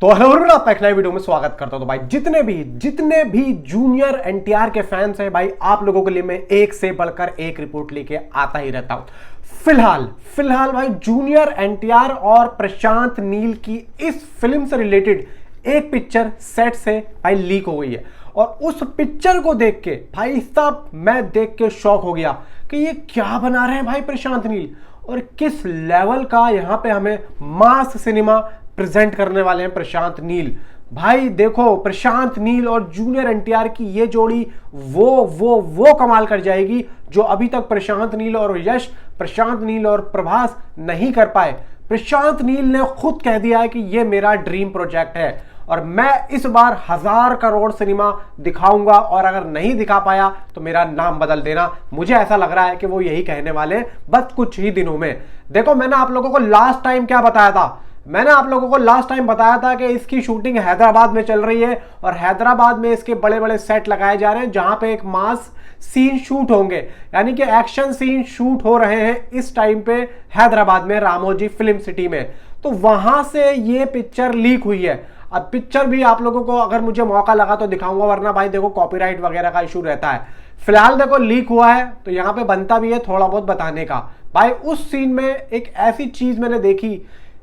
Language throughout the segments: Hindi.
तो हेलो एवरीवन, आपका एक नई वीडियो में स्वागत करता हूं। तो भाई जितने भी जूनियर एनटीआर के फैंस हैं भाई, आप लोगों के लिए मैं एक से बढ़कर एक रिपोर्ट लेके आता ही रहता हूं। फिलहाल भाई जूनियर एनटीआर और प्रशांत नील की इस फिल्म से रिलेटेड एक पिक्चर सेट से भाई लीक हो गई है। और उस पिक्चर को देख के भाई साहब मैं देख के शॉक हो गया कि ये क्या बना रहे हैं भाई प्रशांत नील, और किस लेवल का यहाँ पे हमें मास सिनेमा प्रेजेंट करने वाले हैं प्रशांत नील। भाई देखो, प्रशांत नील और जूनियर एनटीआर की ये जोड़ी वो कमाल कर जाएगी जो अभी तक प्रशांत नील और यश, प्रशांत नील और प्रभास नहीं कर पाए। प्रशांत नील ने खुद कह दिया है कि ये मेरा ड्रीम प्रोजेक्ट है और मैं इस बार 1000 करोड़ सिनेमा दिखाऊंगा, और अगर नहीं दिखा पाया तो मेरा नाम बदल देना। मुझे ऐसा लग रहा है कि वो यही कहने वाले हैं बस कुछ ही दिनों में। देखो, मैंने आप लोगों को लास्ट टाइम क्या बताया था? मैंने आप लोगों को लास्ट टाइम बताया था कि इसकी शूटिंग हैदराबाद में चल रही है और हैदराबाद में इसके बड़े बड़े सेट लगाए जा रहे हैं जहां पे एक मास सीन शूट होंगे, यानी कि एक्शन सीन शूट हो रहे हैं इस टाइम पे हैदराबाद में, रामोजी फिल्म सिटी में। तो वहां से ये पिक्चर लीक हुई है। अब पिक्चर भी आप लोगों को अगर मुझे मौका लगा तो दिखाऊंगा, वरना भाई देखो कॉपीराइट वगैरह का इशू रहता है। फिलहाल देखो लीक हुआ है तो यहाँ पे बनता भी है थोड़ा बहुत बताने का। भाई उस सीन में एक ऐसी चीज मैंने देखी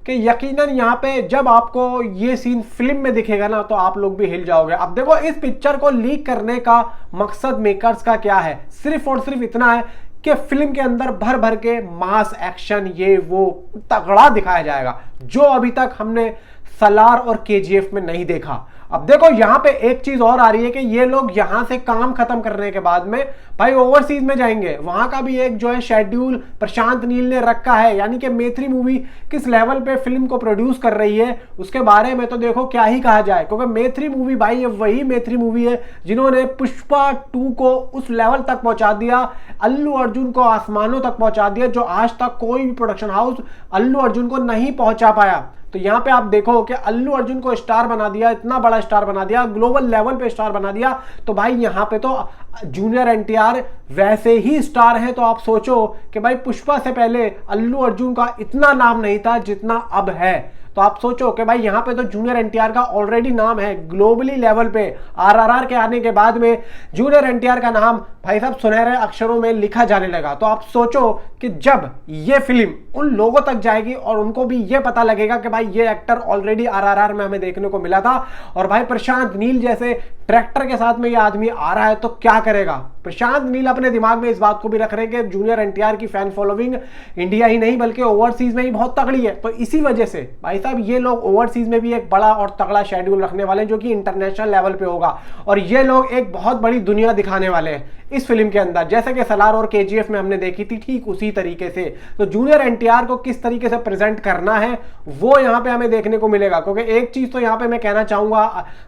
कि यकीनन यहाँ पे जब आपको ये सीन फिल्म में दिखेगा ना तो आप लोग भी हिल जाओगे। अब देखो, इस पिक्चर को लीक करने का मकसद मेकर्स का क्या है? सिर्फ और सिर्फ इतना है कि फिल्म के अंदर भर भर के मास एक्शन ये वो तगड़ा दिखाया जाएगा जो अभी तक हमने सलार और केजीएफ में नहीं देखा। अब देखो, यहां पे एक चीज और आ रही है कि ये लोग यहां से काम खत्म करने के बाद में भाई ओवरसीज में जाएंगे। वहां का भी एक जो है शेड्यूल प्रशांत नील ने रखा है, यानी कि मैत्री मूवी किस लेवल पे फिल्म को प्रोड्यूस कर रही है उसके बारे में तो देखो क्या ही कहा जाए, क्योंकि मैत्री मूवी भाई ये वही मैत्री मूवी है जिन्होंने पुष्पा 2 को उस लेवल तक पहुंचा दिया, अल्लू अर्जुन को आसमानों तक पहुंचा दिया जो आज तक कोई भी प्रोडक्शन हाउस अल्लू अर्जुन को नहीं पहुंचा पाया। तो यहां पे आप देखो कि अल्लू अर्जुन को स्टार बना दिया, इतना बड़ा स्टार बना दिया, ग्लोबल लेवल पे स्टार बना दिया। तो भाई यहां पे तो जूनियर एनटीआर वैसे ही स्टार हैं। तो आप सोचो कि भाई पुष्पा से पहले अल्लू अर्जुन का इतना नाम नहीं था जितना अब है। तो आप सोचो कि भाई यहाँ पे तो जूनियर एनटीआर का ऑलरेडी नाम है ग्लोबली लेवल पे। आरआरआर के आने के बाद में जूनियर एनटीआर का नाम भाई साहब सुनहरे अक्षरों में लिखा जाने लगा। तो आप सोचो कि जब ये फिल्म उन लोगों तक जाएगी और उनको भी ये पता लगेगा कि भाई ये एक्टर ऑलरेडी आरआरआर में हमें देखने को मिला था, और भाई प्रशांत नील जैसे ट्रैक्टर के साथ में ये आदमी आ रहा है तो क्या करेगा? प्रशांत नील अपने दिमाग में इस बात को भी रख रहे हैं कि जूनियर एनटीआर की फैन फॉलोइंग इंडिया ही नहीं बल्कि ओवरसीज में ही बहुत तगड़ी है। तो इसी वजह से भाई साहब ये लोग ओवरसीज में भी एक बड़ा और तगड़ा शेड्यूल रखने वाले हैं जो कि इंटरनेशनल लेवल पे होगा, और ये लोग एक बहुत बड़ी दुनिया दिखाने वाले हैं इस फिल्म के अंदर। जैसे कि सलार और केजीएफ में हमने देखी थी, ठीक उसी तरीके से। तो जूनियर एनटीआर को किस तरीके से प्रेजेंट करना है वो यहाँ पे हमें देखने को मिलेगा। क्योंकि एक चीज तो यहाँ पे मैं कहना चाहूंगा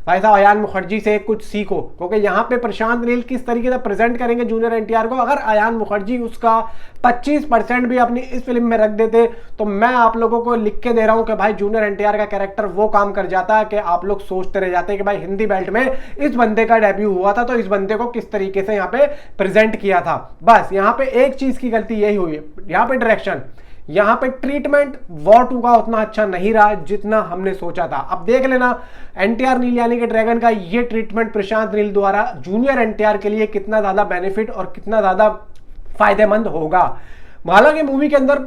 भाई साहब, अयान मुखर्जी से कुछ सीखो, क्योंकि यहाँ पे प्रशांत नील किस तरीके से प्रेजेंट करेंगे जूनियर एनटीआर को, अगर अयान मुखर्जी उसका 25% भी अपनी इस फिल्म में रख देते तो मैं आप लोगों को लिख के दे रहा हूं कि भाई जूनियर एनटीआर का कैरेक्टर वो काम कर जाता है कि आप लोग सोचते रह जाते हैं कि भाई हिंदी बेल्ट में इस बंदे का डेब्यू हुआ था तो इस बंदे को किस तरीके से यहाँ पे प्रेजेंट किया था। बस यहाँ पे एक चीज की गलती यही हुई है, यहाँ पे डायरेक्शन, यहाँ पे ट्रीटमेंट वॉर 2 का उतना अच्छा नहीं रहा जितना हमने सोचा था। अब देख लेना एनटीआर नील यानी कि ड्रैगन का ये ट्रीटमेंट प्रशांत नील द्वारा जूनियर एनटीआर के लिए कितना ज्यादा बेनिफिट और कितना ज्यादा फायदेमंद होगा। हालांकि मूवी के अंदर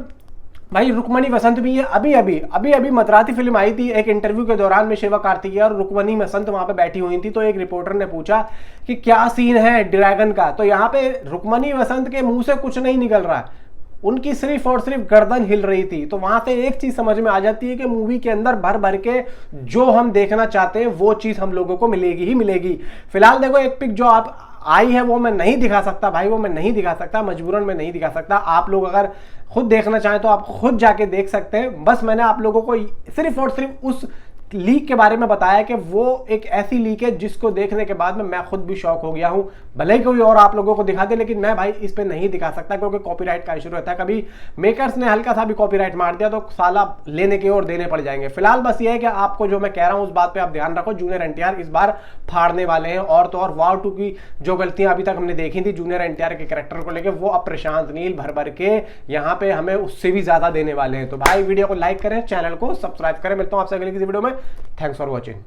भाई रुक्मणी वसंत भी है। अभी मतराती फिल्म आई थी, एक इंटरव्यू के दौरान में शिवा कार्तिकेय और रुक्मणी वसंत वहां पे बैठी हुई थी। तो एक रिपोर्टर ने पूछा कि क्या सीन है ड्रैगन का, तो यहाँ पे रुक्मणी वसंत के मुंह से कुछ नहीं निकल रहा है, उनकी सिर्फ और सिर्फ गर्दन हिल रही थी। तो वहां से एक चीज समझ में आ जाती है कि मूवी के अंदर भर भर के जो हम देखना चाहते हैं वो चीज हम लोगों को मिलेगी ही मिलेगी। फिलहाल देखो, एक पिक जो आप आई है वो मैं नहीं दिखा सकता भाई, वो मैं नहीं दिखा सकता, मजबूरन मैं नहीं दिखा सकता। आप लोग अगर खुद देखना चाहें तो आप खुद जाके देख सकते हैं। बस मैंने आप लोगों को सिर्फ और सिर्फ उस लीक के बारे में बताया कि वो एक ऐसी लीक है जिसको देखने के बाद में मैं खुद भी शॉक हो गया हूं। भले ही कोई और आप लोगों को दिखा दे, लेकिन मैं भाई इस पे नहीं दिखा सकता क्योंकि कॉपीराइट का इशू रहता है। कभी मेकर्स ने हल्का सा भी कॉपीराइट मार दिया तो साला लेने के और देने पड़ जाएंगे। फिलहाल बस ये है कि आपको जो मैं कह रहा हूं उस बात पर आप ध्यान रखो, जूनियर एनटीआर इस बार फाड़ने वाले हैं। और तो और वॉर 2 की जो गलतियां अभी तक हमने देखी थी जूनियर एनटीआर के कैरेक्टर को लेकर, वो अब प्रशांत नील भर भर के यहाँ पे हमें उससे भी ज्यादा देने वाले हैं। तो भाई वीडियो को लाइक करें, चैनल को सब्सक्राइब करें। मिलता हूं आपसे अगली किसी वीडियो में, थैंक्स फॉर वॉचिंग।